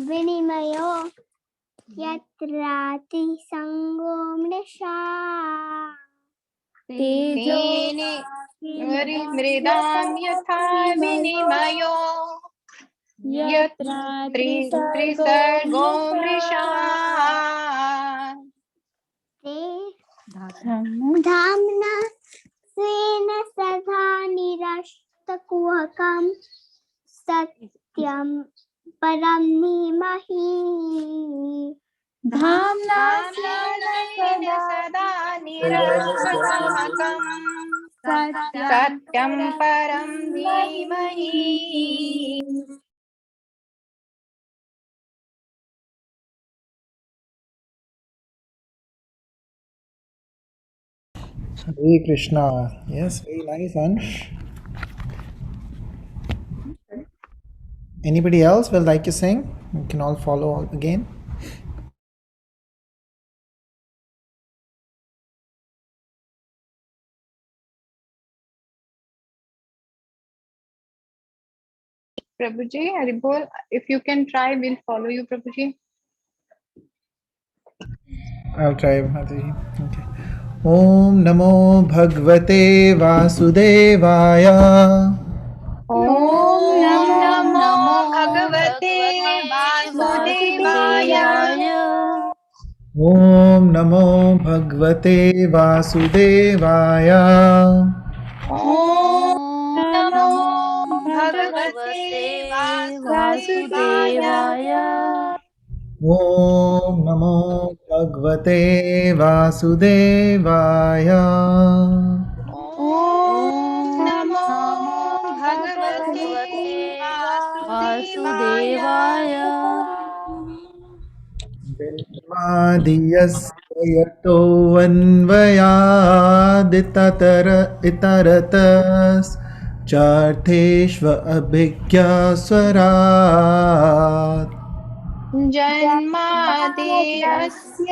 विनिमयो यत्राति संगो मृषा मृदां यथा विनिमयो यत्र त्रिसर्गो मृषा धाम्ना स्वेन सदा निरस्तकुहकं सत्यं परं धीमहि धाम्ना स्वेन सदा निरस्तकुहकं सत्यं परं धीमहि। Hare Krishna. Yes, very nice, Ansh. Anybody else will like to sing? You can all follow again. Prabhuji, Haribol, if you can try, we'll follow you, Prabhuji. I'll try, Mataji. Okay. Om Namo Bhagavate Vasudevaya. Om Namo Bhagavate Vasudevaya. Om Namo Bhagavate Vasudevaya. Om Namo Bhagavate Vasudevaya. Om Namo Bhagavate Vasudevaya. Om Namo Bhagavate Vasudevaya. Madhyasya yato itaratas chartheshva abhigya swarat. जन्माद्यस्य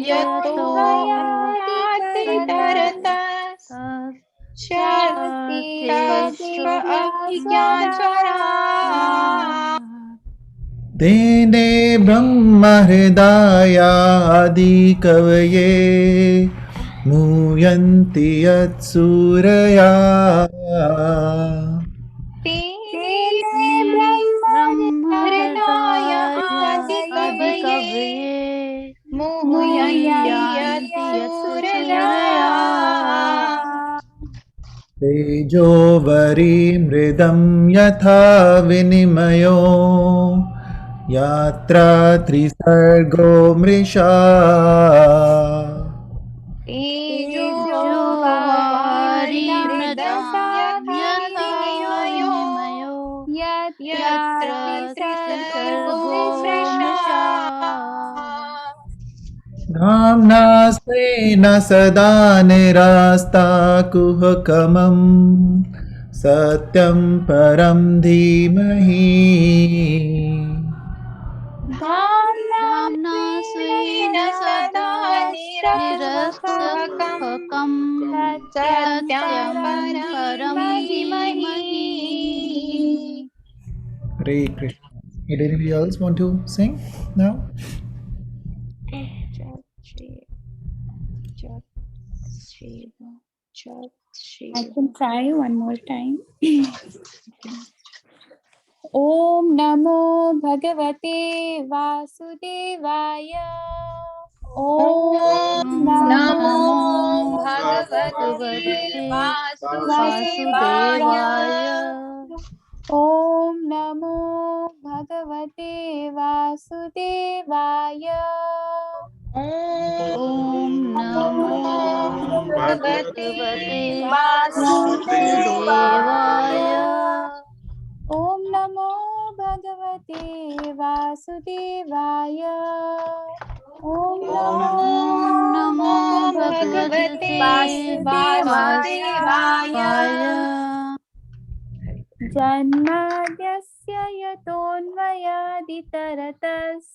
यतोऽन्वयादितरतः अभिज्ञानस्वराट् तेने ब्रह्म हृदया आदि कवये मूयन्ति यत्सूरया. तेजो वरीमृदं यथा विनिमयो यत्र त्रिसर्गो मृषा. धाम्ना स्वेन सदा निरस्तकुहकं सत्यं परं धीमहि. धाम्ना स्वेन सदा निरस्तकुहकं सत्यं परं धीमहि. Hare Krishna. Did anybody else want to sing now? I can try one more time. Om Namo Bhagavate Vasudevaya. Om Namo Bhagavate Vasudevaya. Om Namo Bhagavate Vasudevaya. Om Namo Bhagavate Vasudevaya. Om Namo Bhagavate Vasudevaya. Om Namo Bhagavate Vasudevaya. Janmadhyasya yatonvayaditaratas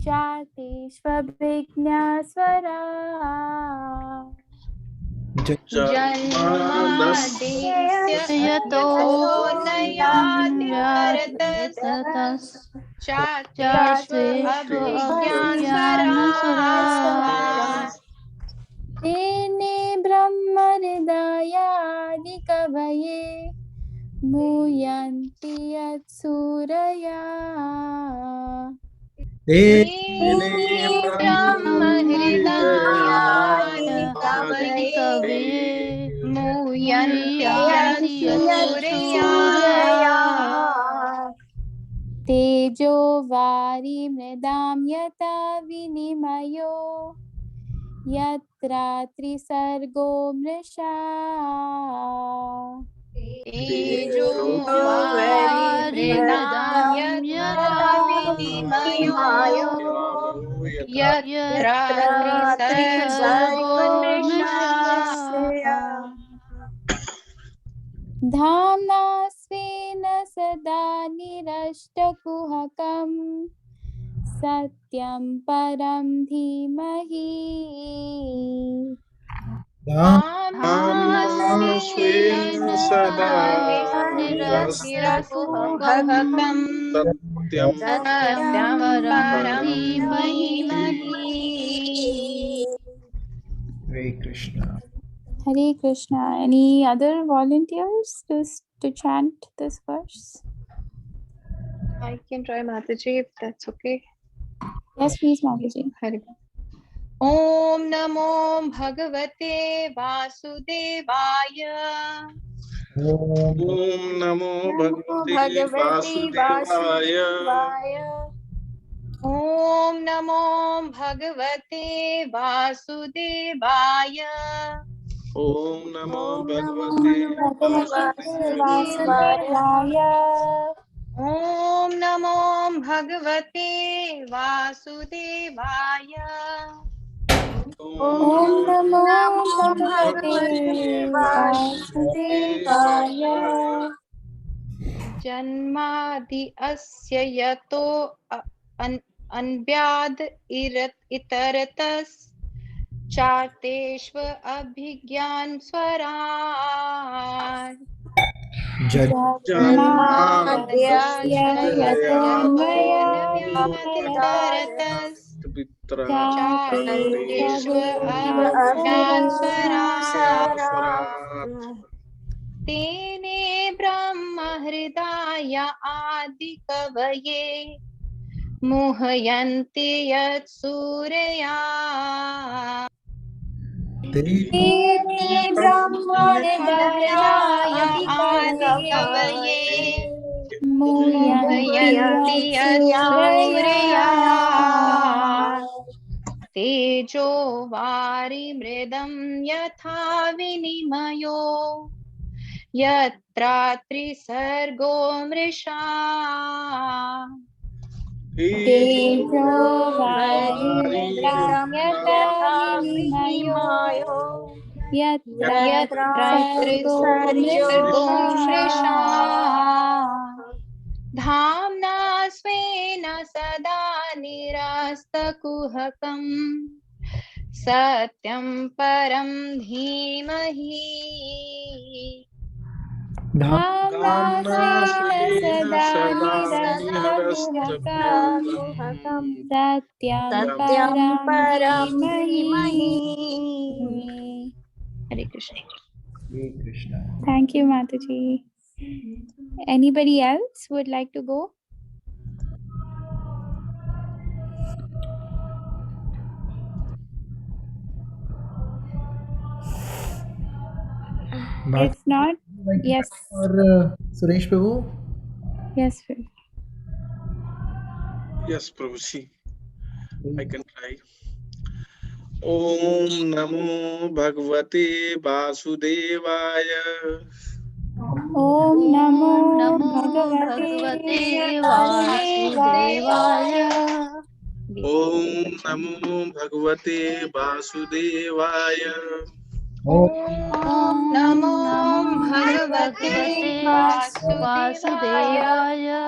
Chateshvabhigna swara. जन्मादेस्य यतोऽन्वयादितरतश्च चार्थेष्व अभिज्ञानस्वराट् तेने ब्रह्म हृदयादिकवये मुह्यन्ति यत्सूरया ब्रह्महृदयादिकवये मुह्यन्ति यत्सूरया तेजो वारिमृदां यथा विनिमयो यत्र त्रिसर्गो मृषा तेजो वारिमृदां यथा विनिमयो यत्र त्रिसर्गो मृषा धाम्ना स्वेन सदा निरस्तकुहकं सत्यं परं धीमहि स्वेन सदा निरस्तकुहकं सत्यं परं धीमहि। Hare Krishna. Hare Krishna. Any other volunteers to chant this verse? I can try, Mataji, if that's okay. Yes, please, Mataji. Hare Om Namo Bhagavate Vasudevaya. Om Om Namo Bhagavate Vasudevaya. Om Namo Bhagavate Vasudevaya. Om Namo Bhagavate Vasudevaya. Om Namo Bhagavate Vasudevaya. Om Namo Bhagavate Vasudevaya. Janmadi asya yato अन्व्याद इतरतस चार्तेष्व अभिज्ञान स्वराट तेने ब्रह्म हृदय आदि कवये मुह्यन्ति यत्सूरया तेने ब्रह्म हृदय आदि कवये मुह्यन्ति यत्सूरया तेजो वारिमृदं यथा विनिमयो यत्र त्रिसर्गो मृषा तेजो वारिमृदं यथा विनिमयो यत्र त्रिसर्गो मृषा धाम्ना स्वेन सदा निरस्तकुहकं सत्यं परं धीमहि धाम्ना स्वेन सदा निरस्तकुहकं सत्यं परं धीमहि. Hare Krishna. Hare Krishna. Thank you, Mataji. Anybody else would like to go? If not, yes. Or Suresh Prabhu? Yes, sir. Yes, Prabhuji. I can try. Om Namo Bhagavate Vasudevaya. Om Namo Bhagavate Vasudevaya. Om Namo Bhagavate Vasudevaya. Om Namo Bhagavate Vasudevaya.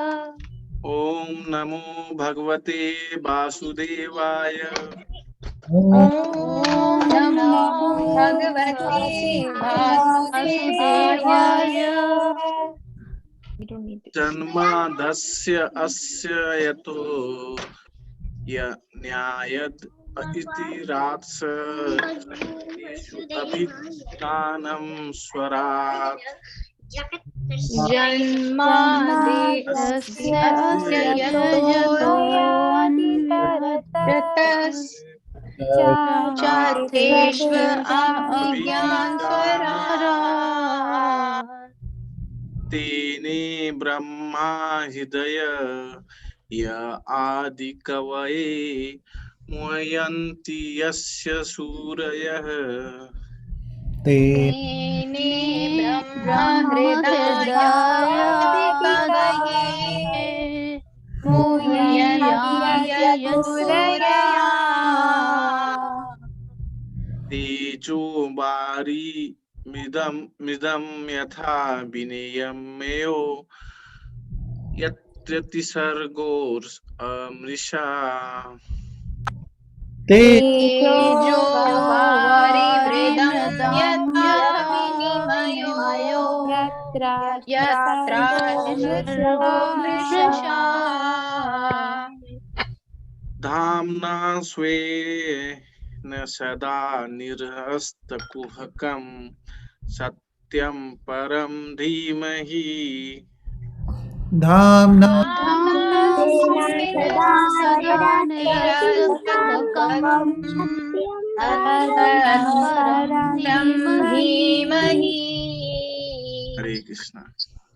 Om Namo Bhagavate Vasudevaya. Om Namo Bhagavate Vasudevaya. We don't need this. जन्मादस्य अस्य यतो न्यायद इति रात्स तेषु अभिज्ञानं स्वरात् Janmadesya yato anviratas chateshva abhigyan swara. तेने ब्रह्मा हृदय य आदि कवये मुह्यन्ति यस्य सूरयः Tene Brahma Hridaya Muhyaya Suraya. तेजो वारी मिदं यथा विनियम्यो यत्र सर्गो मृषा Tejo vari vridam yatha vinimayo yatra sargo mrisha. धाम्ना स्वेन सदा निरस्तकुहकं सत्यं परं धीमहि Dhamna Hare Krishna.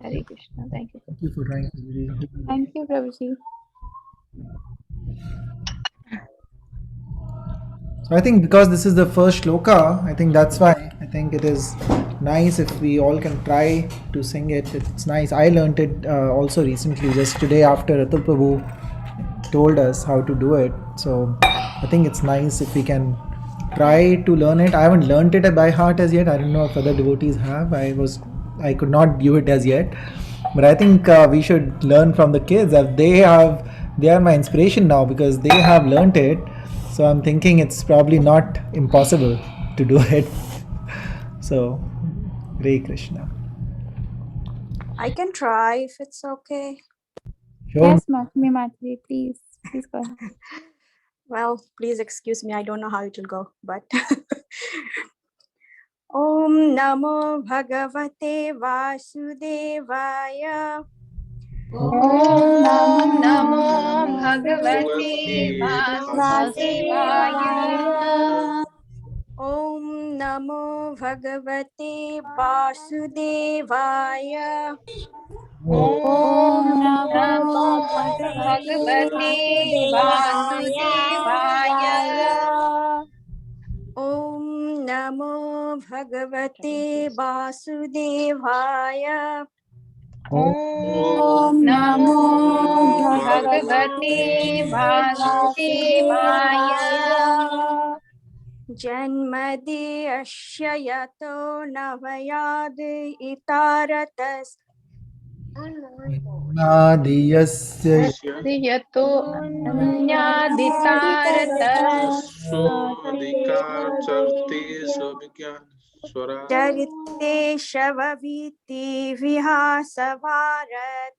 Hare Krishna. Thank you. Thank you for trying to read. Thank you, Prabhuji. So I think because this is the first shloka, I think that's why I think it is nice if we all can try to sing it. It's nice. I learnt it also recently, just today after Atul Prabhu told us how to do it. So I think it's nice if we can try to learn it. I haven't learnt it by heart as yet. I don't know if other devotees have. I could not do it as yet. But I think we should learn from the kids. They are my inspiration now because they have learnt it. So I'm thinking it's probably not impossible to do it. So, Hare Krishna. I can try if it's okay. Sure. Yes, Matmi Matri, please go ahead. Well, please excuse me. I don't know how it will go, but Om Namo Bhagavate Vasudevaya. Om Namo Bhagavate Vasudevaya. Om Namo Bhagavate Vasudevaya. Om Namo Bhagavate Vasudevaya. Om Namo Bhagavate Vasudevaya. Om Namo Bhagavate Vasudevaya. Janmadi asya yato navayad itaratas Nadiyasya Yato Nyaditaratas स्वाधिकार चरते स्वविज्ञान स्वरा charite shavaviti vihasavarat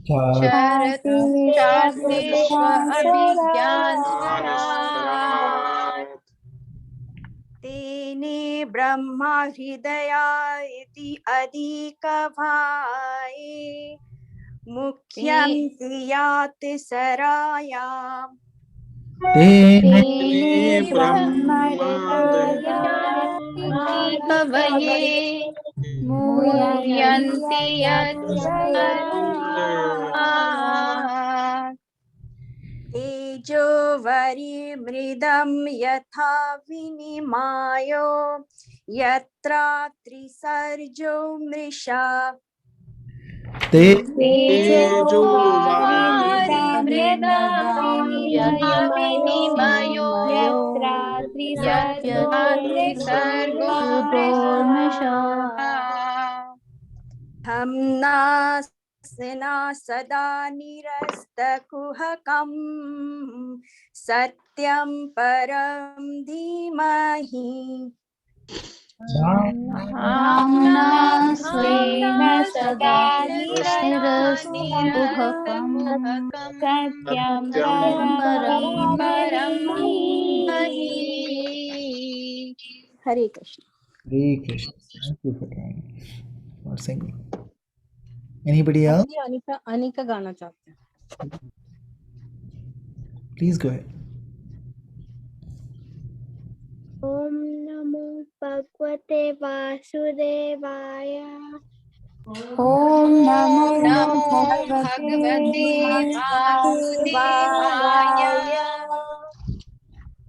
Charateshva Abhigyan Swarat. Tene Brahma Hridaya iti adika bhai Mukhyam Siyat Sarayam. Tene Tene Brahmadaya Kavaye Muhyanti Yat Tejo vari mridam yatha vinimayo yatra trisarjo mrisha. Tejo Vinimayo Yatra Hamna वासना सदा निरस्तकुहकम् सत्यं परं धीमहि धाम्ना स्वेन सदा निरस्तकुहकं सत्यं परं धीमहि. हरे Krishna. Hare Krishna. Thank you for trying, for singing. Anybody else? Anika गाना चाहते हैं. Please go ahead. Om Namo Bhagavate Vasudevaya. Om Namo Bhagavate Vasudevaya.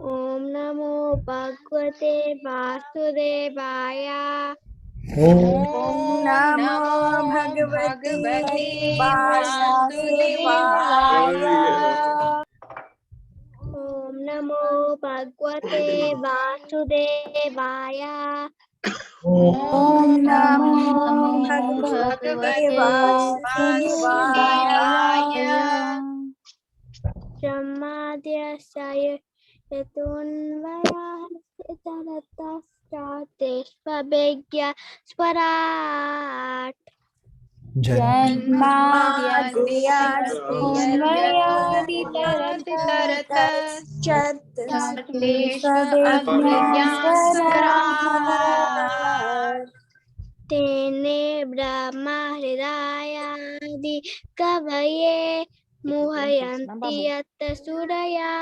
Om Namo Bhagavate Vasudevaya. Om Om Namo Bhagavate Vasudevaya. Om Namo Bhagavate Vasudevaya. Om Namo Bhagavate Vasudevaya. Brahmadhyasya Yatunvaya Swarat. Tene Brahma Hridayadi Kavaye Muhayanti Yatta Suraya.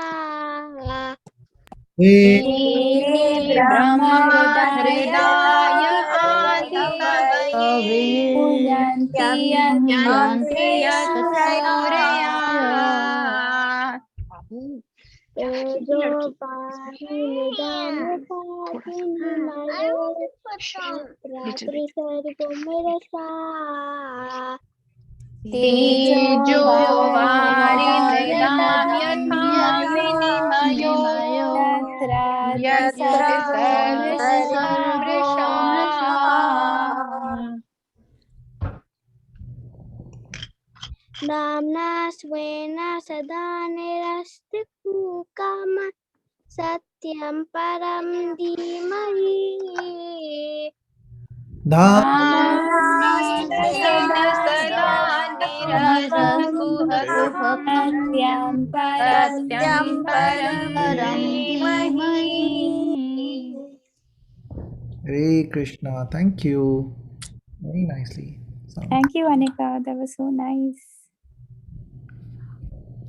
Brahma हृदय आदि कवये Tejo Pahinidam Pahinhimayo Ratri Sargomrasa. तेजो वारि मृदां यथा विनिमयो यत्र सर्वमृषा. Namna Swena Sada Nirastikam Satyam Param Dhimahi. सदा निरस्तकुहकं सत्यं परं धीमहि. Hare Krishna. Thank you. Very nicely sung. Thank you, Anika. That was so nice.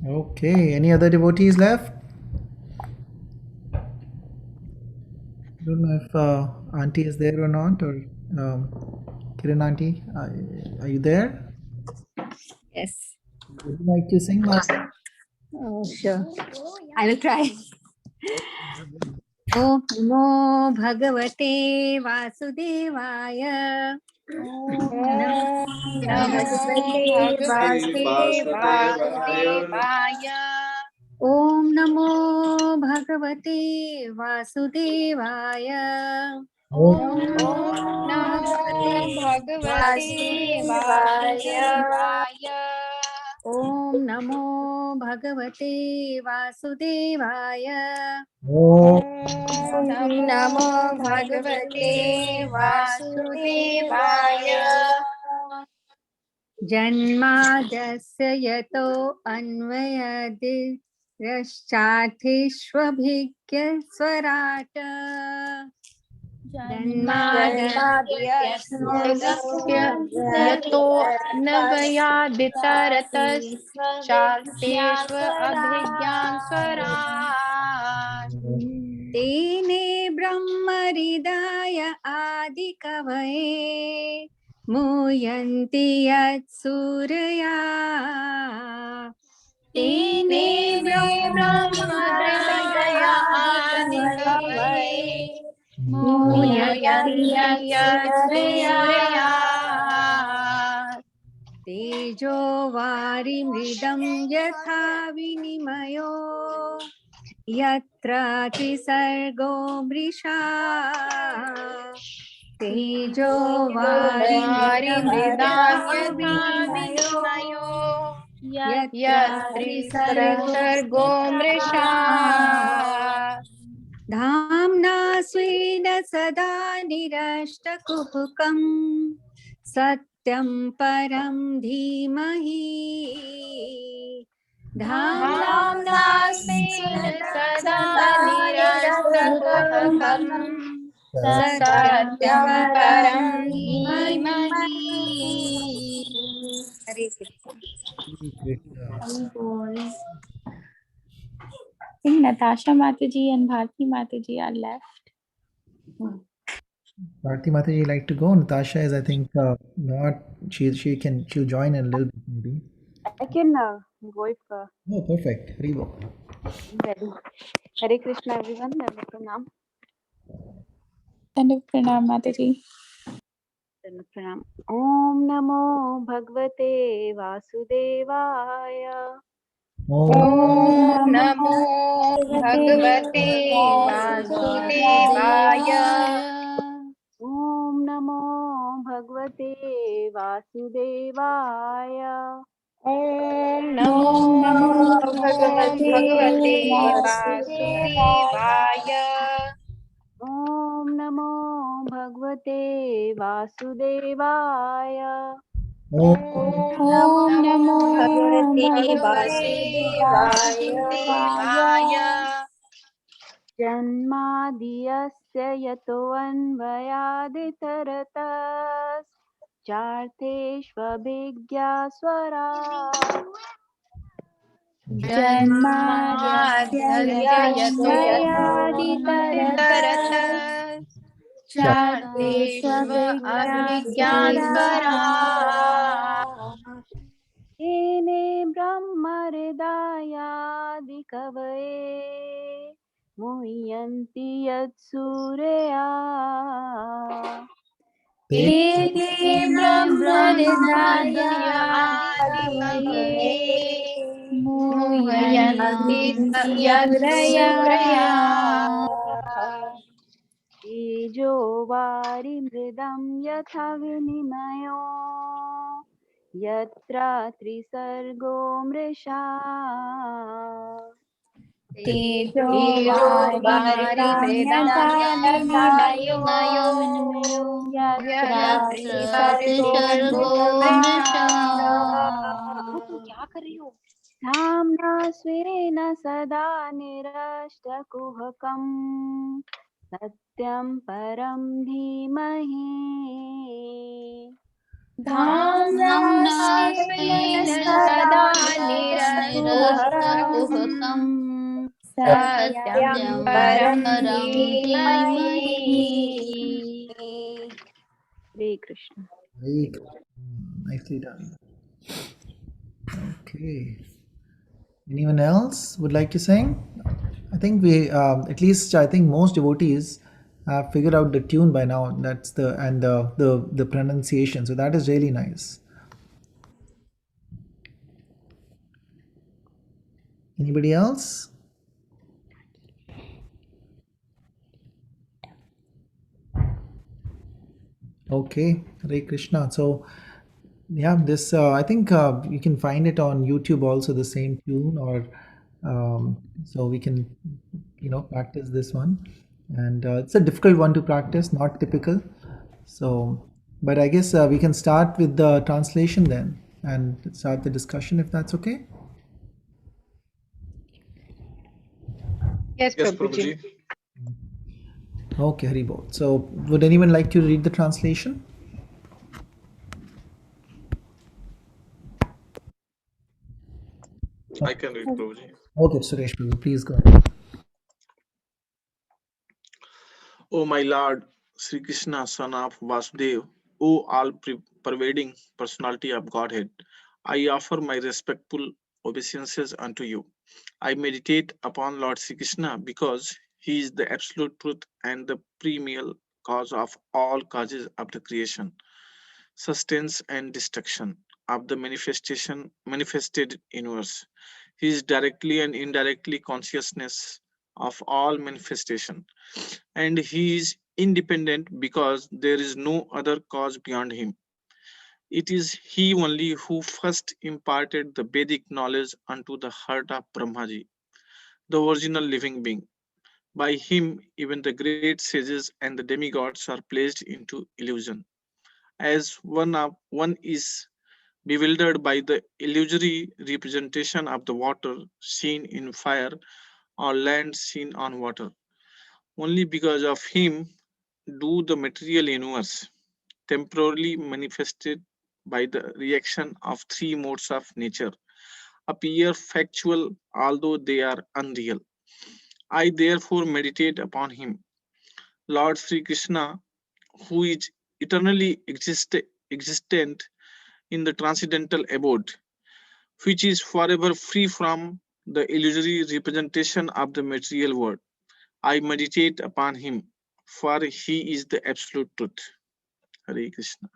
Okay. Any other devotees left? I don't know if Auntie is there or not, or Kiran Auntie, are you there? Yes. Would you like to sing, Master? Oh, sure. I will try. Om Namo Bhagavate Vasudevaya. नमो भगवते वासुदेवाय. Om Namo Bhagavate Vasudevaya. ओम नमो भगवते वासुदेवाय. Om Namo Bhagavate Vasudevaya. Om नमो भगवते वासुदेवाय. जन्मादस्य यतो अन्वयदिश्चार्थेष्वभिज्ञ स्वराट यतो नवयादितरतश्चार्थेष्व अभिज्ञान स्वराट्. तेने ब्रह्महृदाय आदिकवये मुह्यन्ति यत्सूरया. तेने ब्रह्महृदय आदिकवये मुह्यन्ति यत्सूरयात्. तेजो वारिमृदं यथा विनिमयो यत्र त्रिसर्गो मृषा. तेजो वारिमृदां यथा विनिमयो यत्र त्रिसर्गो मृषा धाम्ना स्वेन सदा निरष्टकुहकम् सत्यं परं धीमहि धाम्ना स्वेन सदा निरष्टकुहकम् सत्यं परं धीमहि हरे Krishna I think Natasha Mataji and Bharti Mataji are left. Bharti Mataji like to go. Natasha is, I think, not. She'll join in a little bit maybe. I can go if Oh, perfect. Haribo. ready. Hare Krishna, everyone. Pranam. And Pranam Mataji. Pranam. Om Namo Bhagavate Vasudevaya. Oh, Om Namo Bhagavate Vasudevaya. Om Namo Bhagavate Vasudevaya. Om Namo Bhagavate Vasudevaya. Om Namo Bhagavate Vasudevaya. oh, Om Namo Bhagavate Vasudevaya. जन्मादियस्य यतोऽन्वयादितरतस् चार्थेष्वभिज्ञास्वरा Janmadhyasya yatosmayaditaratas Chateshvabhijnasvara येने ब्रह्महृदायादिकवये मुह्यन्ति यत्सूरया Ete brahmadhyaya adikavaye Muhyanti suraya तेजो वारिमृदं यथा विनिमयो यत्र त्रिसर्गो मृषा Tejo Varimridam varimridam yatha yatha यत्र Yatra त्रिसर्गो Sargo क्या कर रही हो धाम्ना स्वेन सदा निरष्टकुहकम् सत्यं परं धीमहि Dhamna Dhamnasvena sada nirashtakuhakam satyam param dhimahi. Hare Krishna. very good. Nicely done. Okay. Anyone else would like to sing? I think we, at least I think most devotees have figured out the tune by now. That's the pronunciation. So that is really nice. Anybody else? Okay, Hare Krishna. So yeah, this I think you can find it on YouTube also, the same tune, or so we can practice this one. And it's a difficult one to practice, not typical. So, but I guess we can start with the translation then and start the discussion if that's okay. Yes, Yes, Prabhuji. Prabhuji. Okay, Haribol. So, would anyone like to read the translation? I can read, Prabhuji. Okay, Suresh, please go ahead. O my Lord, Sri Krishna, son of Vasudev, O all-pervading personality of Godhead, I offer my respectful obeisances unto you. I meditate upon Lord Sri Krishna because he is the absolute truth and the primeval cause of all causes of the creation, sustenance and destruction of the manifested universe. He is directly and indirectly consciousness of all manifestation, and he is independent because there is no other cause beyond him. It is he only who first imparted the Vedic knowledge unto the heart of Brahmaji, the original living being. By him, even the great sages and the demigods are placed into illusion. As one is bewildered by the illusory representation of the water seen in fire or land seen on water. Only because of him do the material universe, temporarily manifested by the reaction of three modes of nature, appear factual although they are unreal. I therefore meditate upon him, Lord Sri Krishna, who is eternally existent in the transcendental abode, which is forever free from the illusory representation of the material world. I meditate upon him, for he is the absolute truth. Hare Krishna.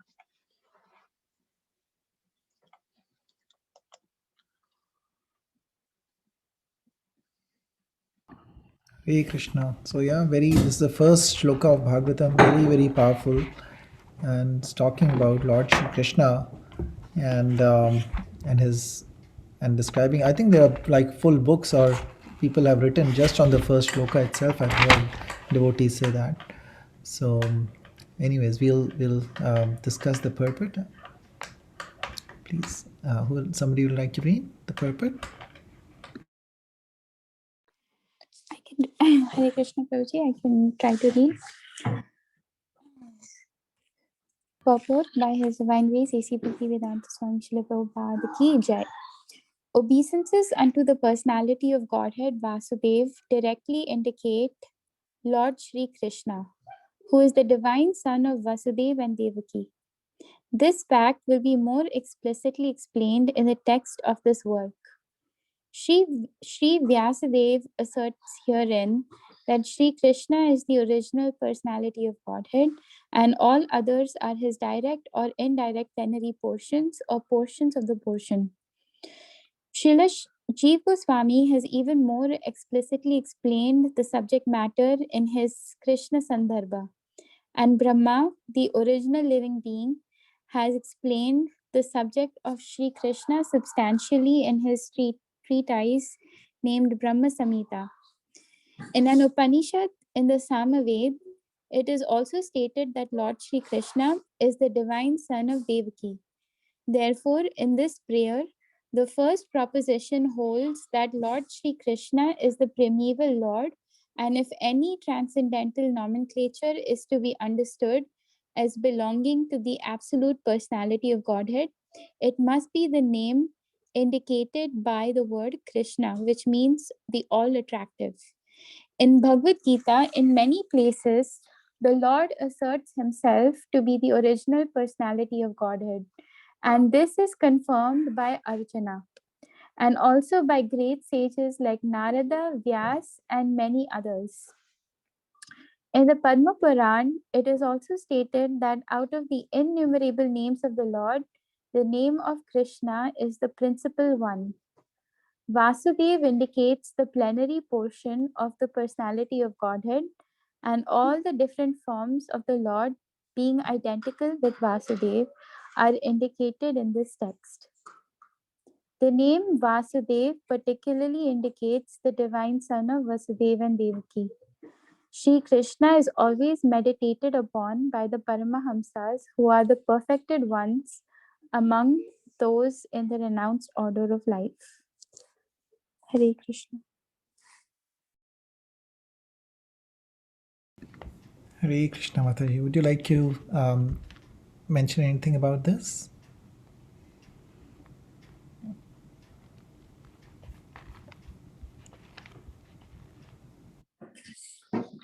Hare Krishna. So yeah, this is the first shloka of Bhagavatam, very, very powerful. And it's talking about Lord Shri Krishna and his and describing. I think there are like full books or people have written just on the first shloka itself. I've heard devotees say that. So, anyways, we'll discuss the purport. Please, somebody would like to read the purport? I can, Hare Krishna Prabhuji, I can try to read. Purport by His Divine Grace A.C. Bhaktivedanta Swami Srila Prabhupada Ki Jai. Obeisances unto the personality of Godhead Vasudev directly indicate Lord Shri Krishna, who is the divine son of Vasudeva and Devaki. This fact will be more explicitly explained in the text of this work. Shri Vyasadeva asserts herein that Shri Krishna is the original personality of Godhead and all others are his direct or indirect plenary portions or portions of the portion. Srila Jiva Goswami has even more explicitly explained the subject matter in his Krishna Sandarbha. And Brahma, the original living being, has explained the subject of Sri Krishna substantially in his treatise named Brahma Samhita. In an Upanishad in the Samaved, it is also stated that Lord Sri Krishna is the divine son of Devaki. Therefore, in this prayer, the first proposition holds that Lord Sri Krishna is the primeval Lord, and if any transcendental nomenclature is to be understood as belonging to the absolute personality of Godhead, it must be the name indicated by the word Krishna, which means the all attractive. In Bhagavad Gita, in many places, the Lord asserts himself to be the original personality of Godhead. And this is confirmed by Arjuna and also by great sages like Narada, Vyas, and many others. In the Padma Puran, it is also stated that out of the innumerable names of the Lord, the name of Krishna is the principal one. Vasudev indicates the plenary portion of the personality of Godhead, and all the different forms of the Lord being identical with Vasudev are indicated in this text. The name Vasudev particularly indicates the divine son of Vasudeva and Devaki. Shri Krishna is always meditated upon by the Paramahamsas, who are the perfected ones among those in the renounced order of life. Hare Krishna. Hare Krishna Mataji. Would you like to mention anything about this?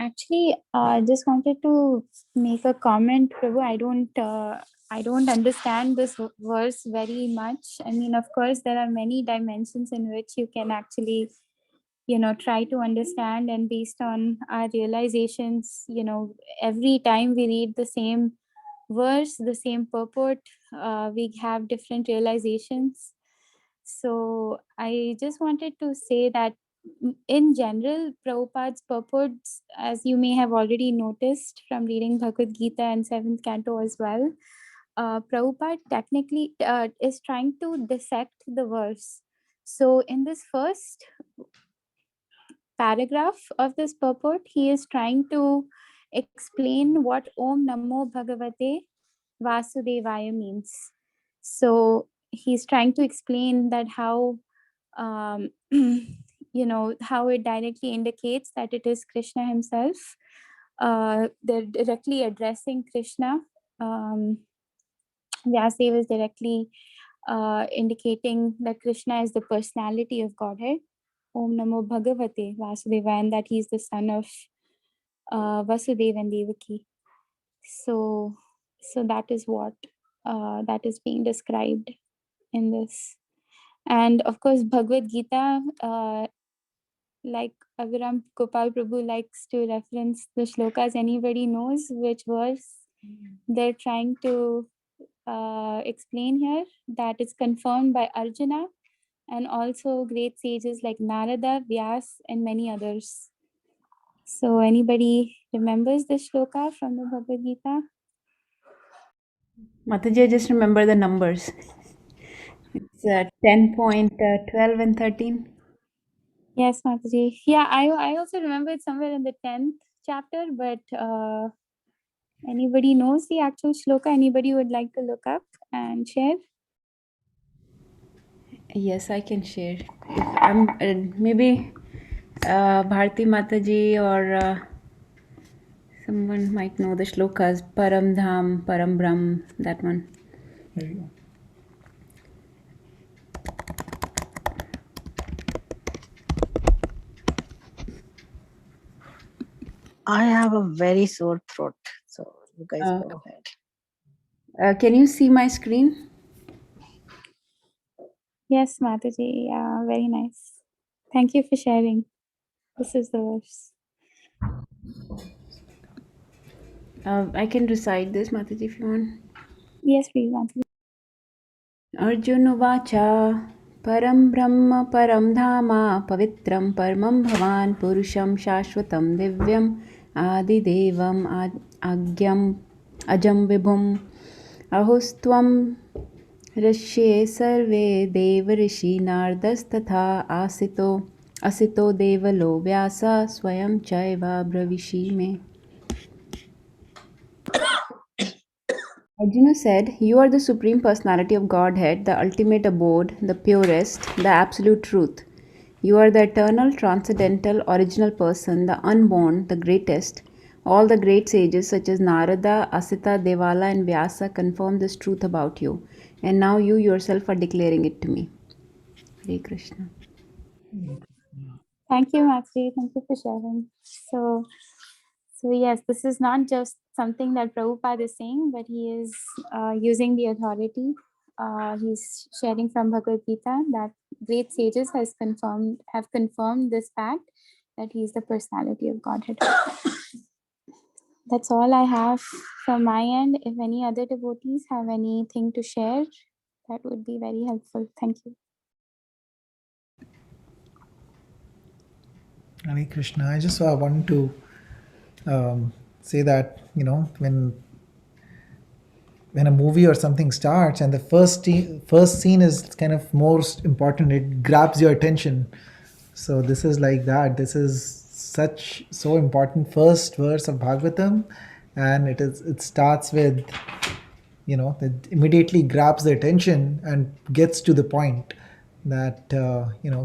Actually, I just wanted to make a comment, Prabhu. I don't understand this verse very much. I mean, of course, there are many dimensions in which you can actually, try to understand. And based on our realizations, every time we read the same verse, the same purport, we have different realizations. So I just wanted to say that in general, Prabhupada's purports, as you may have already noticed from reading Bhagavad Gita and 7th canto as well, Prabhupada technically is trying to dissect the verse. So in this first paragraph of this purport, he is trying to explain what Om Namo Bhagavate Vasudevaya means. So he's trying to explain that how how it directly indicates that it is Krishna himself. They're directly addressing Krishna. Vyasadeva is directly indicating that Krishna is the personality of Godhead. Om Namo Bhagavate Vasudeva, and that he is the son of Vasudeva and Devaki. So that is what that is being described in this. And of course, Bhagavad Gita, like Aviram Gopal Prabhu likes to reference the shlokas. Anybody knows which verse they're trying to explain here? That is confirmed by Arjuna and also great sages like Narada, Vyas, and many others. So anybody remembers the shloka from the Bhagavad Gita? Mataji, I just remember the numbers. It's 10.12 and 13. Yes, Mataji. Yeah, I also remember it somewhere in the 10th chapter, but anybody knows the actual shloka? Anybody would like to look up and share? Yes, I can share. If I'm maybe Bharti Mataji or someone might know the shlokas. Param Dham, Param Brahm, that one. There you go. I have a very sore throat, so you guys Oh. go ahead. Can you see my screen? Yes, Mataji. Yeah, very nice. Thank you for sharing. This is the verse. I can recite this, Mataji, if you want. Yes, please, Mataji. Arjunuvacha Param Brahma Param Dhama Pavitram Paramam Bhavan Purusham Shashwatam Divyam Adidevam Agyam Ajam Vibhum Ahostvam Rashye Sarve Devarishi Nardas Tatha Asito Devalo Vyasa Swayam Chaiva Bravishi Me. Arjuna said, "You are the Supreme Personality of Godhead, the ultimate abode, the purest, the absolute truth. You are the eternal, transcendental, original person, the unborn, the greatest. All the great sages such as Narada, Asita, Devala, and Vyasa confirm this truth about you. And now you yourself are declaring it to me." Hare Krishna. Thank you, Mataji. Thank you for sharing. So yes, this is not just something that Prabhupada is saying, but he is using the authority. He's sharing from Bhagavad Gita that great sages have confirmed this fact that he is the personality of Godhead. That's all I have from my end. If any other devotees have anything to share, that would be very helpful. Thank you. Hare Krishna. I just want to say that, when a movie or something starts and the first scene is kind of most important, it grabs your attention. So this is like that. This is so important first verse of Bhagavatam, and it starts with, it immediately grabs the attention and gets to the point that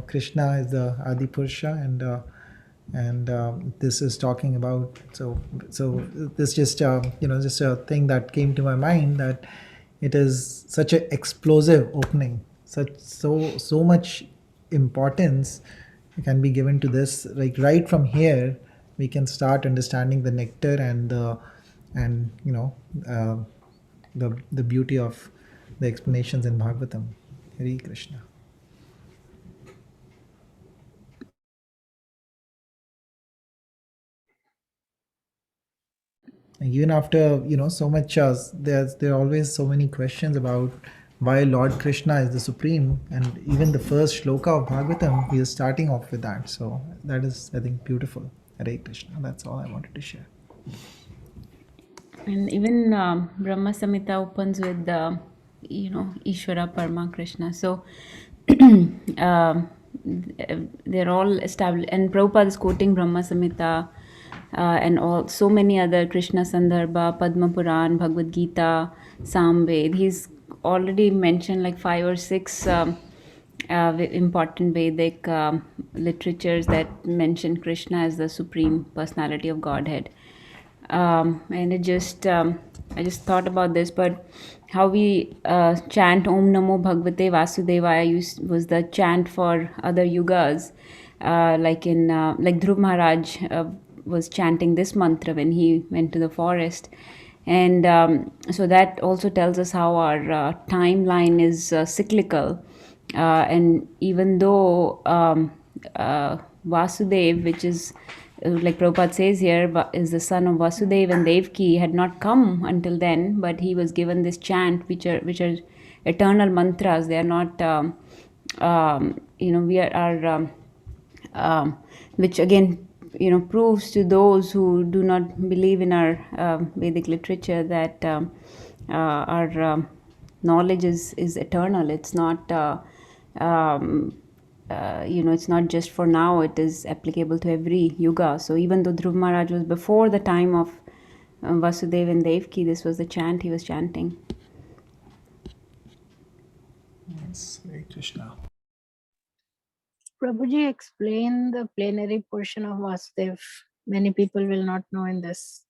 Krishna is the Adi Purusha, and this is talking about, so this just just a thing that came to my mind, that it is such an explosive opening, so much importance can be given to this. Like right from here we can start understanding the nectar and the beauty of the explanations in Bhagavatam. Hare Krishna. Even after so much, there are always so many questions about why Lord Krishna is the supreme, and even the first shloka of Bhagavatam, he is starting off with that. So that is, I think, beautiful. Hare Krishna. That's all I wanted to share. And even Brahma Samhita opens with Ishvara Parama Krishna. So they're all established. And Prabhupada is quoting Brahma Samhita and all so many other Krishna Sandarbha, Padma Puran, Bhagavad Gita, Samved. He's already mentioned like 5 or 6 important Vedic literatures that mention Krishna as the supreme personality of Godhead. And I just thought about this, but how we chant Om Namo Bhagavate Vasudevaya was the chant for other yugas, like Dhruv Maharaj was chanting this mantra when he went to the forest. And so that also tells us how our timeline is cyclical. And even though Vasudev, which is like Prabhupada says here, is the son of Vasudev and Devki, had not come until then, but he was given this chant, which are eternal mantras. They are not, we are, which again, proves to those who do not believe in our Vedic literature that our knowledge is eternal. It's not. It's not just for now, it is applicable to every yuga. So even though Dhruv Maharaj was before the time of Vasudeva and Devki, this was the chant he was chanting. Yes, Hare Krishna. Prabhuji, explain the plenary portion of Vasudev. Many people will not know in this.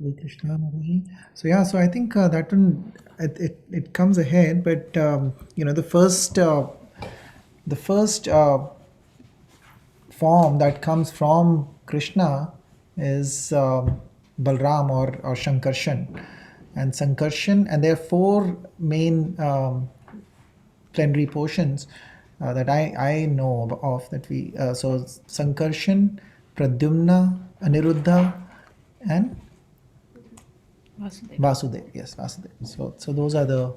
Hare Krishna, Maharaj. So yeah, so I think that one it comes ahead, but the first form that comes from Krishna is Balram or Shankarshan, and Sankarshan, and there are 4 main plenary portions that I know of that we so Sankarshan, Pradyumna, Aniruddha, and Vasudev. Yes, Vasudev. So those are the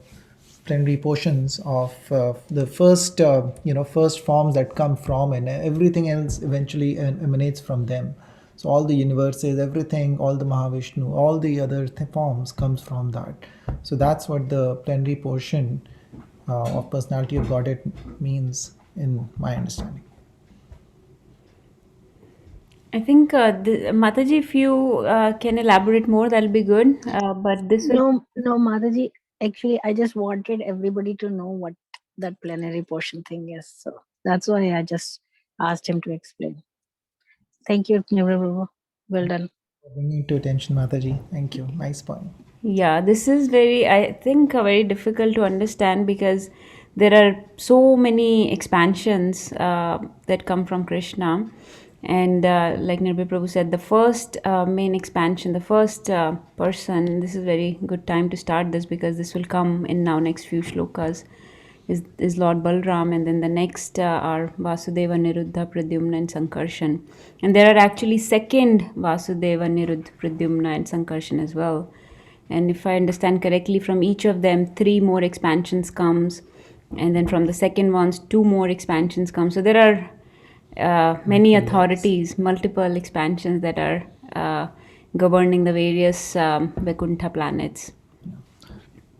plenary portions of the first first forms that come from, and everything else eventually emanates from them. So all the universes, everything, all the Mahavishnu, all the other forms comes from that. So that's what the plenary portion of personality of Godhead means in my understanding. I think, Mataji, if you can elaborate more, that'll be good. But this will... No, Mataji. Actually, I just wanted everybody to know what that plenary portion thing is. So that's why I just asked him to explain. Thank you, Nivra. Well done. Bringing it to attention, Mataji. Thank you. Nice point. Yeah, this is I think, very difficult to understand because there are so many expansions that come from Krishna. And like Nirbhay Prabhu said, the first main expansion, the first person, this is very good time to start this because this will come in now next few shlokas, is Lord Balram, and then the next are Vasudeva, Niruddha, Pradyumna, and Sankarshan. And there are actually second Vasudeva, Niruddha, Pradyumna, and Sankarshan as well. And if I understand correctly, from each of them, 3 more expansions comes, and then from the second ones, 2 more expansions come. So there are many authorities, multiple expansions that are governing the various Vaikuntha planets.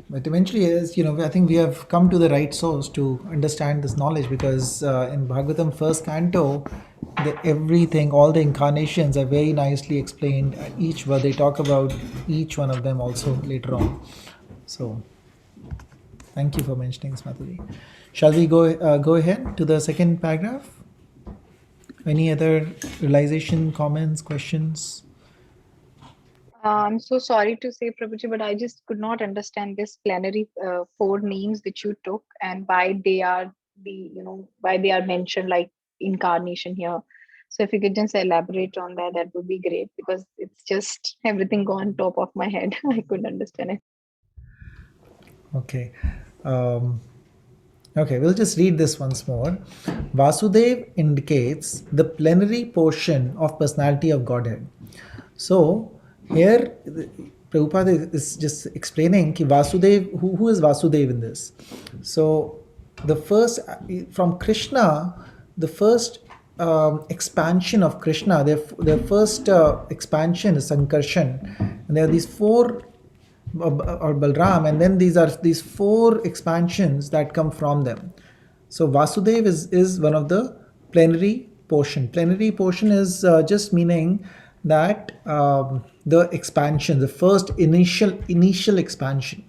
But eventually, as I think we have come to the right source to understand this knowledge, because in Bhagavatam first canto, everything, all the incarnations are very nicely explained. Each where they talk about each one of them also later on. So, thank you for mentioning this, Mataji. Shall we go ahead to the second paragraph? Any other realization, comments, questions? I'm so sorry to say, Prabhuji, but I just could not understand this plenary 4 names which you took and why they are why they are mentioned like incarnation here. So if you could just elaborate on that, that would be great, because it's just everything gone top of my head. I couldn't understand it. Okay. Okay, we'll just read this once more. Vasudev indicates the plenary portion of personality of Godhead. So here Prabhupada is just explaining ki Vasudev, who is Vasudev in this. So the first, from Krishna, the first expansion of Krishna. Their first expansion is Sankarshan, and there are these four, or Balram, and then these four expansions that come from them. So Vasudev is one of the plenary portion. Plenary portion is just meaning that the expansion, the first initial expansion.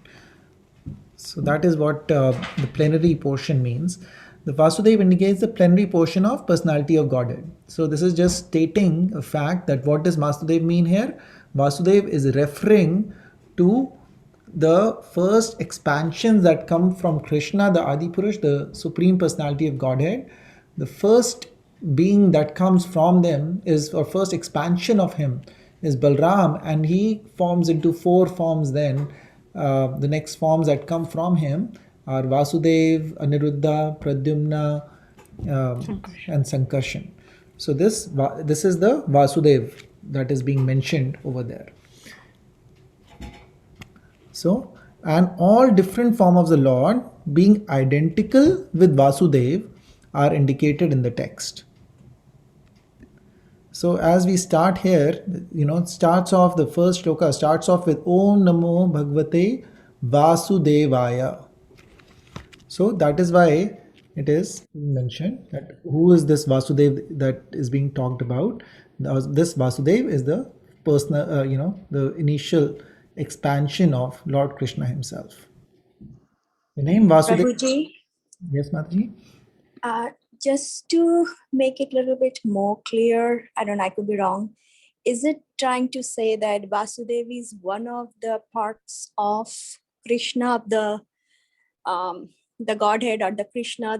So that is what the plenary portion means. The Vasudev indicates the plenary portion of personality of Godhead. So this is just stating a fact that what does Vasudev mean here? Vasudev is referring to the first expansions that come from Krishna, the Adi Purush, the Supreme Personality of Godhead. The first being that comes from them is, or first expansion of him is Balram, and he forms into four forms then. The next forms that come from him are Vasudev, Aniruddha, Pradyumna, and Sankarshan. So this is the Vasudev that is being mentioned over there. So, and all different forms of the Lord being identical with Vasudev are indicated in the text. So as we start here, it starts off, the first shloka starts off with Om Namo Bhagavate Vasudevaya. So that is why it is mentioned that who is this Vasudev that is being talked about. This Vasudev is the personal, the initial expansion of Lord Krishna himself. The name Vasudev. Prabhuji, Yes, Mataji. just to make it a little bit more clear, I don't know, I could be wrong. Is it trying to say that Vasudev is one of the parts of Krishna, of the Godhead, or the Krishna,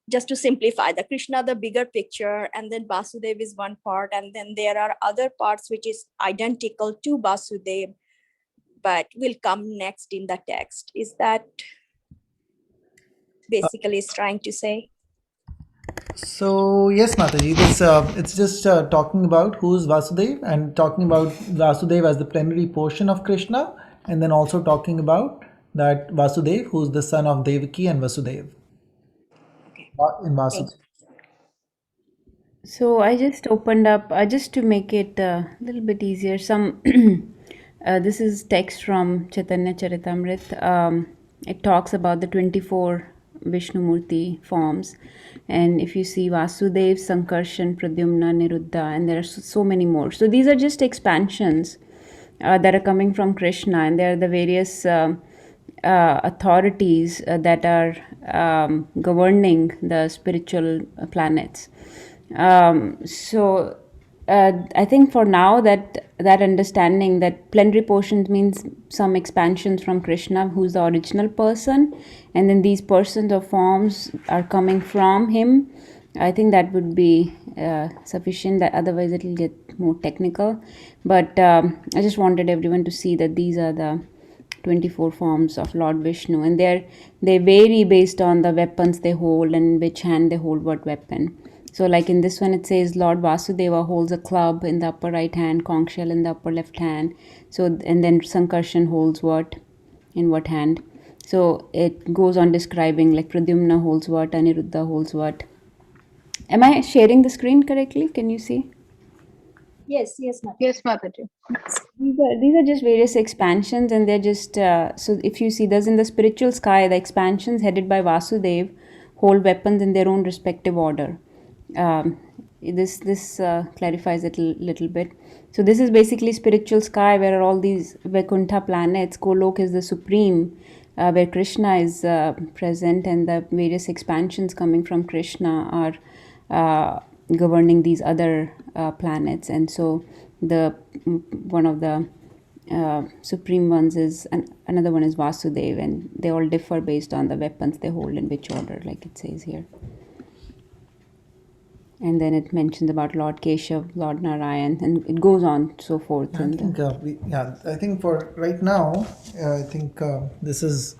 just to simplify, the Krishna, the bigger picture, and then Vasudev is one part, and then there are other parts which is identical to Vasudev, but will come next in the text. Is that basically is trying to say? So yes, Mataji, this it's just talking about who is Vasudev, and talking about Vasudev as the plenary portion of Krishna, and then also talking about that Vasudev who is the son of Devaki and Vasudev. Okay. In Vasudev. So I just opened up, just to make it a little bit easier, some this is text from Chaitanya Charitamrita. It talks about the 24 Vishnumurti forms, and if you see Vasudev, Sankarshan, Pradyumna, Niruddha, and there are so many more. So these are just expansions that are coming from Krishna, and there are the various authorities that are governing the spiritual planets. So I think for now that understanding that plenary portions means some expansions from Krishna, who's the original person, and then these persons or forms are coming from him. I think that would be sufficient. That otherwise it will get more technical. But I just wanted everyone to see that these are the 24 forms of Lord Vishnu, and they vary based on the weapons they hold and in which hand they hold what weapon. So like in this one, it says Lord Vasudeva holds a club in the upper right hand, conch shell in the upper left hand. So, and then Sankarshan holds what in what hand. So it goes on describing, like Pradyumna holds what, Aniruddha holds what. Am I sharing the screen correctly? Can you see? Yes, Yes, Mataji. These are just various expansions, and they're just, so if you see, there's in the spiritual sky, the expansions headed by Vasudev hold weapons in their own respective order. This clarifies it a little bit. So this is basically spiritual sky, where are all these Vaikuntha planets. Golok is the supreme, where Krishna is present, and the various expansions coming from Krishna are governing these other planets. And so the one of the supreme ones is, another one is Vasudev, and they all differ based on the weapons they hold in which order, like it says here. And then it mentions about Lord Keshav, Lord Narayan, and it goes on so forth. I think, I think for right now, I think this is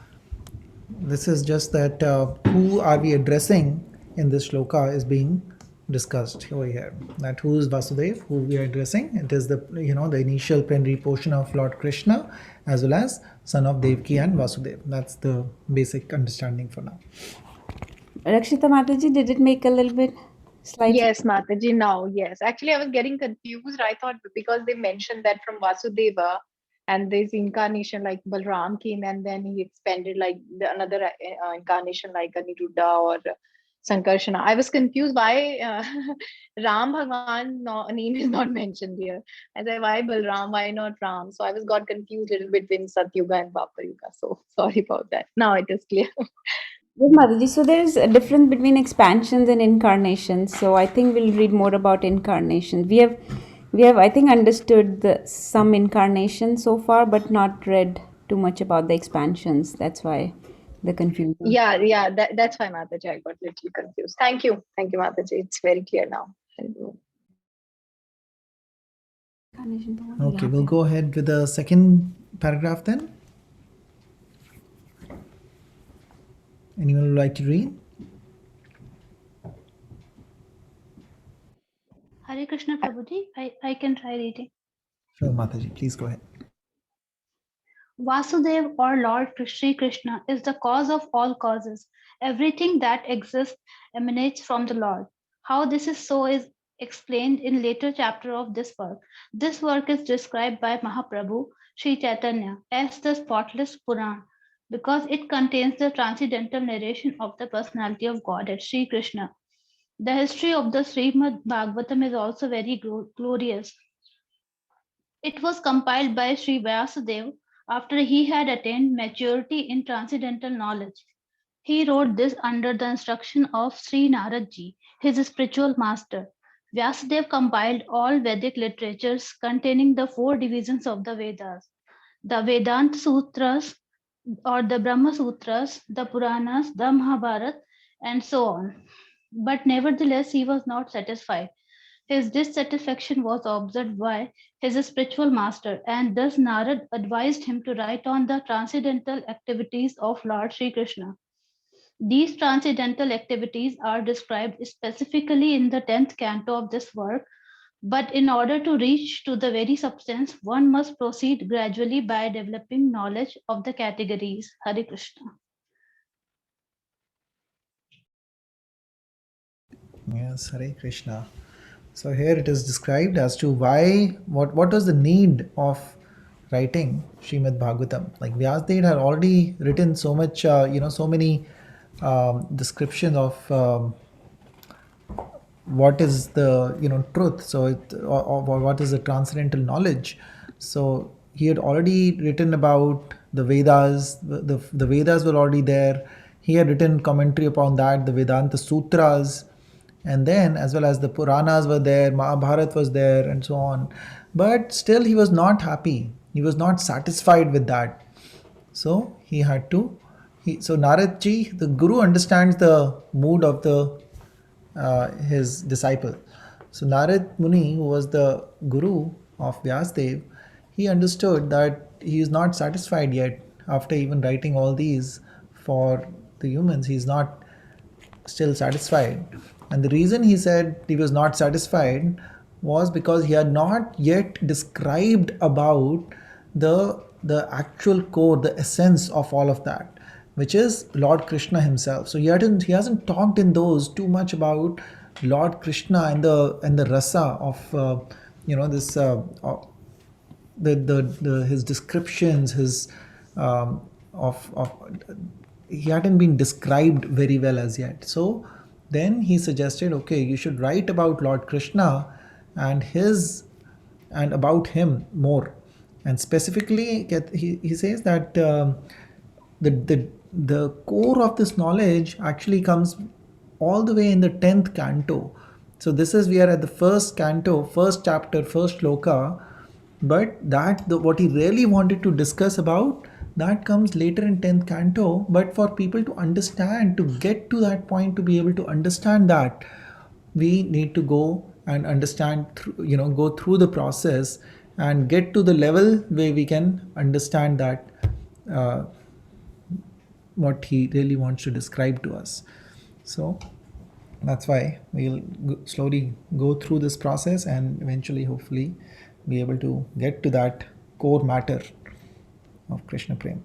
just that who are we addressing in this shloka is being discussed over here. That who is Vasudev, who we are addressing. It is the the initial plenary portion of Lord Krishna, as well as son of Devaki and Vasudev. That's the basic understanding for now. Rakshita Mataji, did it make a little bit Slightly. Yes, Mataji, now, yes. Actually, I was getting confused. I thought because they mentioned that from Vasudeva and this incarnation like Balram came and then he expanded like another incarnation like Aniruddha or Sankarsana. I was confused why Ram Bhagwan name is not mentioned here. I said, why Balram? Why not Ram? So I was got confused a little bit between Satyuga and Dwapar Yuga. So sorry about that. Now it is clear. Yes, Mataji. So there's a difference between expansions and incarnations. So I think we'll read more about incarnations. We have I think understood some incarnations so far, but not read too much about the expansions. That's why the confusion. Yeah, that's why Mataji, I got a little confused. Thank you, Mataji. It's very clear now. Okay, we'll go ahead with the second paragraph then. Anyone would like to read? Hare Krishna Prabhuji, I can try reading. Sure, Mataji, please go ahead. Vasudev or Lord Sri Krishna is the cause of all causes. Everything that exists emanates from the Lord. How this is so is explained in later chapter of this work. This work is described by Mahaprabhu Sri Chaitanya as the spotless Puran because it contains the transcendental narration of the personality of Godhead, Sri Krishna. The history of the Srimad Bhagavatam is also very glorious. It was compiled by Sri Vyasadeva after he had attained maturity in transcendental knowledge. He wrote this under the instruction of Sri Narad Ji, his spiritual master. Vyasadeva compiled all Vedic literatures containing the 4 divisions of the Vedas, the Vedanta Sutras or the Brahma Sutras, the Puranas, the Mahabharata, and so on. But nevertheless, he was not satisfied. His dissatisfaction was observed by his spiritual master, and thus Narad advised him to write on the transcendental activities of Lord Sri Krishna. These transcendental activities are described specifically in the 10th canto of this work, but in order to reach to the very substance, one must proceed gradually by developing knowledge of the categories. Hare Krishna. Yes, Hare Krishna. So here it is described as to why, what was the need of writing Srimad Bhagavatam. Like Vyasadeva had already written so much, so many descriptions of what is the truth. So or what is the transcendental knowledge. So he had already written about the Vedas. The Vedas were already there. He had written commentary upon that, the Vedanta Sutras, and then as well as the Puranas were there, Mahabharata was there, and so on. But still he was not happy. He was not satisfied with that. So he had to. So Narad Ji, the Guru, understands the mood of his disciple. So Narad Muni, who was the Guru of Vyasadeva, he understood that he is not satisfied yet. After even writing all these for the humans, he is not still satisfied. And the reason he said he was not satisfied was because he had not yet described about the actual core, the essence of all of that, which is Lord Krishna himself. So he hasn't talked in those too much about Lord Krishna and the rasa of this his descriptions, his he hadn't been described very well as yet. So then he suggested, okay, you should write about Lord Krishna and about him more. And specifically, he says that the core of this knowledge actually comes all the way in the 10th canto. So we are at the first canto, first chapter, first shloka, but what he really wanted to discuss about, that comes later in 10th canto. But for people to understand, to get to that point, to be able to understand that, we need to go and understand, go through the process and get to the level where we can understand that what he really wants to describe to us. So that's why we'll slowly go through this process and eventually, hopefully, be able to get to that core matter of Krishna Prem.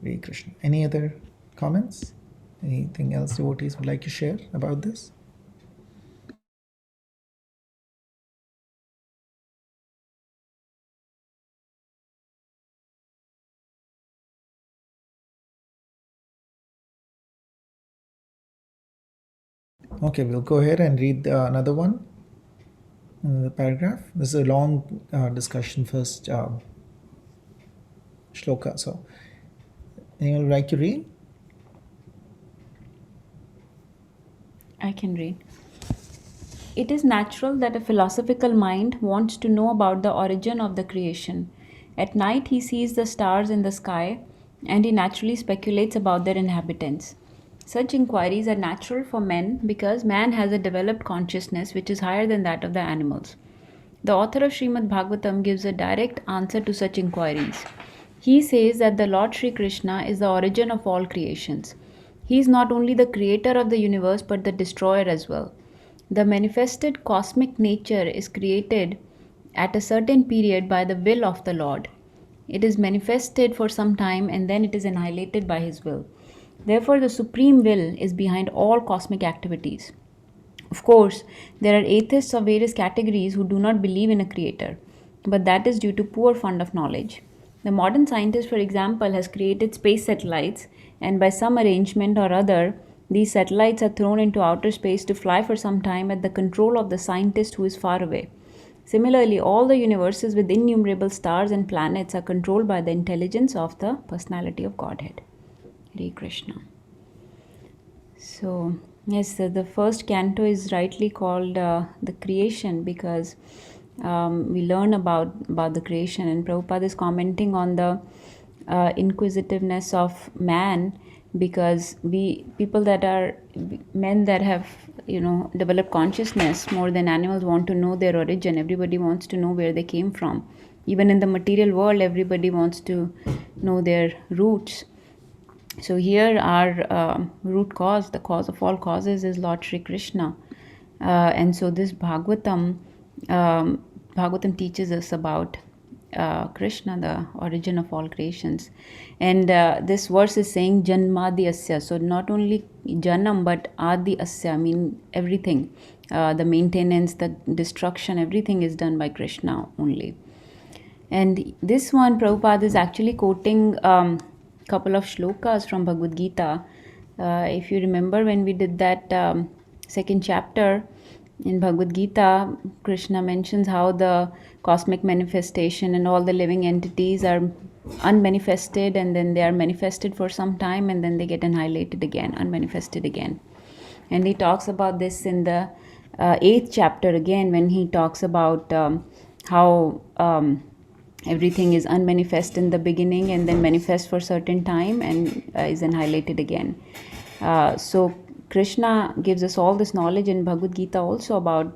Hare Krishna. Any other comments? Anything else devotees would like to share about this? Okay, we'll go ahead and read another one, another paragraph. This is a long discussion first shloka. So, anyone would like to read? I can read. It is natural that a philosophical mind wants to know about the origin of the creation. At night, he sees the stars in the sky and he naturally speculates about their inhabitants. Such inquiries are natural for men because man has a developed consciousness which is higher than that of the animals. The author of Srimad Bhagavatam gives a direct answer to such inquiries. He says that the Lord Sri Krishna is the origin of all creations. He is not only the creator of the universe but the destroyer as well. The manifested cosmic nature is created at a certain period by the will of the Lord. It is manifested for some time and then it is annihilated by His will. Therefore, the Supreme Will is behind all cosmic activities. Of course, there are atheists of various categories who do not believe in a creator, but that is due to poor fund of knowledge. The modern scientist, for example, has created space satellites, and by some arrangement or other, these satellites are thrown into outer space to fly for some time at the control of the scientist who is far away. Similarly, all the universes with innumerable stars and planets are controlled by the intelligence of the personality of Godhead. Hare Krishna. So, yes, the first canto is rightly called the creation because we learn about the creation, and Prabhupada is commenting on the inquisitiveness of man because people that are men that have developed consciousness more than animals want to know their origin. Everybody wants to know where they came from. Even in the material world, everybody wants to know their roots. So here our root cause, the cause of all causes, is Lord Sri Krishna. And so this Bhagavatam teaches us about Krishna, the origin of all creations. And this verse is saying Janmadi Asya. So not only Janam but Adi Asya, I mean everything. The maintenance, the destruction, everything is done by Krishna only. And this one, Prabhupada is actually quoting couple of shlokas from Bhagavad Gita. If you remember when we did that second chapter in Bhagavad Gita, Krishna mentions how the cosmic manifestation and all the living entities are unmanifested and then they are manifested for some time and then they get annihilated again, unmanifested again. And he talks about this in the 8th chapter again when he talks about how everything is unmanifest in the beginning and then manifest for a certain time and is annihilated again. So Krishna gives us all this knowledge in Bhagavad Gita also about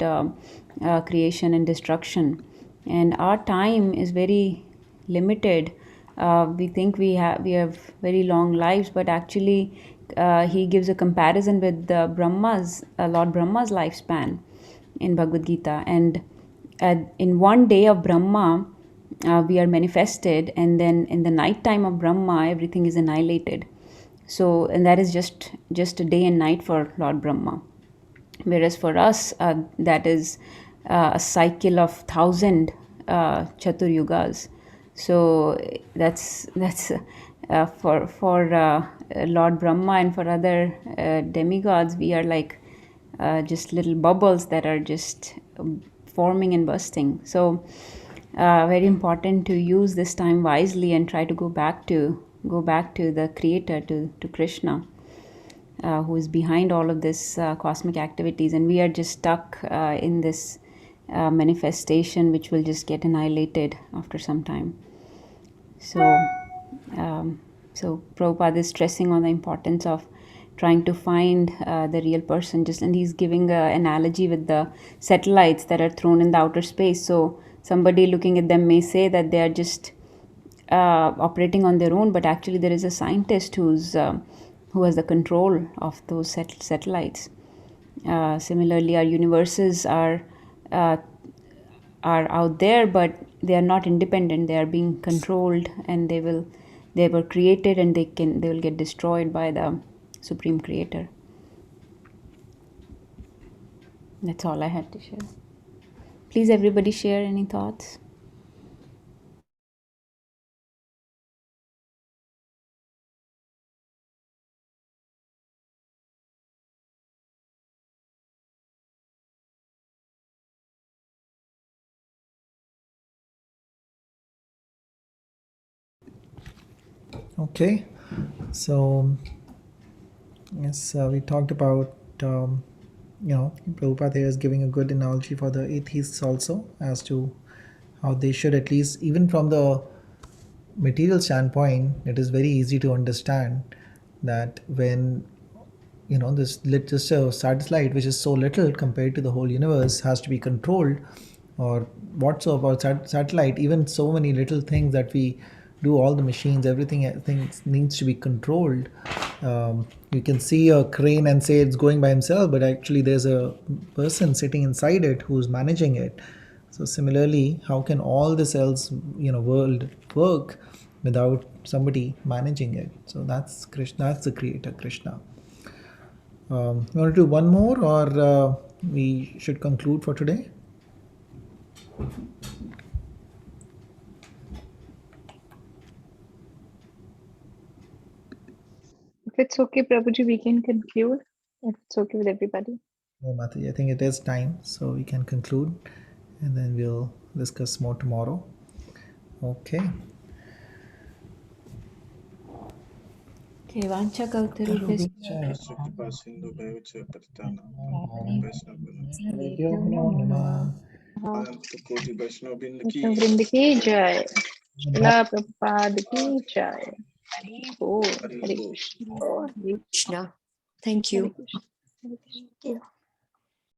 creation and destruction. And our time is very limited. We think we have very long lives, but actually he gives a comparison with Lord Brahma's lifespan in Bhagavad Gita. And in one day of Brahma, we are manifested, and then in the night time of Brahma, everything is annihilated. So, and that is just a day and night for Lord Brahma. Whereas for us, that is a cycle of 1,000 Chaturyugas. So that's for Lord Brahma and for other demigods, we are like just little bubbles that are just forming and bursting. So very important to use this time wisely and try to go back to the creator, to Krishna, who is behind all of this cosmic activities, and we are just stuck in this manifestation which will just get annihilated after some time. So Prabhupada is stressing on the importance of trying to find the real person, and he's giving an analogy with the satellites that are thrown in the outer space. So somebody looking at them may say that they are just operating on their own, but actually there is a scientist who has the control of those satellites. Similarly, our universes are out there, but they are not independent. They are being controlled, and they were created, and they will get destroyed by the Supreme Creator. That's all I had to share. Please, everybody, share any thoughts. Okay, so yes, we talked about Prabhupada here is giving a good analogy for the atheists also as to how they should, at least even from the material standpoint, it is very easy to understand that when just a satellite which is so little compared to the whole universe has to be controlled, or whatsoever about satellite, even so many little things that we do, all the machines, everything needs to be controlled. You can see a crane and say it's going by himself, but actually there's a person sitting inside it who's managing it. So similarly, how can all this else world work without somebody managing it? So that's Krishna, that's the creator, Krishna. You want to do one more, or we should conclude for today? If it's okay, Prabhuji, we can conclude. If it's okay with everybody. No, Mataji, I think it is time, so we can conclude, and then we'll discuss more tomorrow. Okay. Okay, Vancha Kautarubhyascha. Krishna Sindhu Bhavicha Patitana Hariyo Namah. Ananta Koti Vaishnava Binda ki Vrinda ki jai. Srila Prabhupada ki jai. Hari Bol. Hari Hare Bol. Krishna. Krishna. Thank Hare you. Krishna. Hare Krishna. Yeah.